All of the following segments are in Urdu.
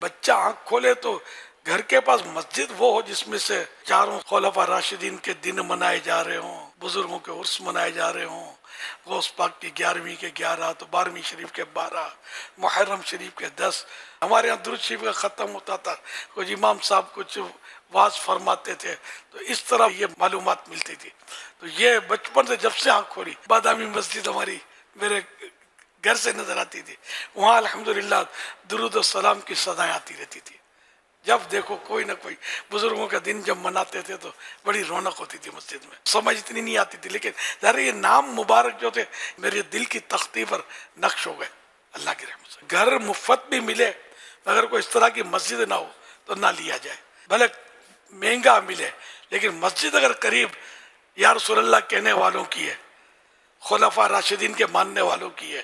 بچہ آنکھ کھولے تو گھر کے پاس مسجد وہ ہو جس میں سے چاروں خلفاء راشدین کے دن منائے جا رہے ہوں، بزرگوں کے عرس منائے جا رہے ہوں، غوث پاک کی 11ویں کے 11 تو 12ویں شریف کے 12، محرم شریف کے 10۔ ہمارے یہاں درود شریف کا ختم ہوتا تھا، کچھ امام صاحب کچھ واز فرماتے تھے، تو اس طرح یہ معلومات ملتی تھی۔ تو یہ بچپن سے جب سے آنکھ کھولی، بادامی مسجد ہماری میرے گھر سے نظر آتی تھی، وہاں الحمدللہ درود و سلام کی صدایں آتی رہتی تھی۔ جب دیکھو کوئی نہ کوئی بزرگوں کا دن جب مناتے تھے تو بڑی رونق ہوتی تھی مسجد میں، سمجھ اتنی نہیں آتی تھی، لیکن ظاہر یہ نام مبارک جو تھے میرے دل کی تختی پر نقش ہو گئے اللہ کی رحمت سے۔ گھر مفت بھی ملے اگر کوئی اس طرح کی مسجد نہ ہو تو نہ لیا جائے، بھلے مہنگا ملے لیکن مسجد اگر قریب یا رسول اللہ کہنے والوں کی ہے، خلفاء راشدین کے ماننے والوں کی ہے،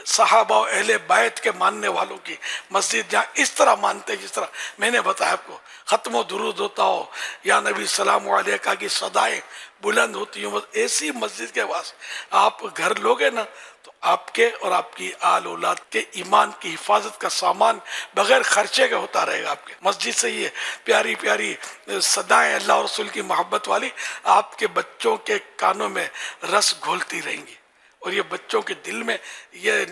صحابہ و اہل بیت کے ماننے والوں کی مسجد، جہاں اس طرح مانتے ہیں جس طرح میں نے بتایا آپ کو، ختم و درود ہوتا ہو یا نبی سلام علیکہ کی صدائیں بلند ہوتی ہوں، ایسی مسجد کے واسطے آپ گھر لوگے نا تو آپ کے اور آپ کی آل اولاد کے ایمان کی حفاظت کا سامان بغیر خرچے کے ہوتا رہے گا آپ کے۔ مسجد سے یہ پیاری پیاری صدائیں اللہ اور رسول کی محبت والی آپ کے بچوں کے کانوں میں رس گھولتی رہیں گی، اور یہ بچوں کے دل میں یہ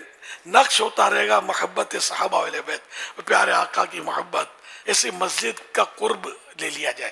نقش ہوتا رہے گا محبت صحابہ اہل بیت اور پیارے آقا کی محبت۔ ایسی مسجد کا قرب لے لیا جائے۔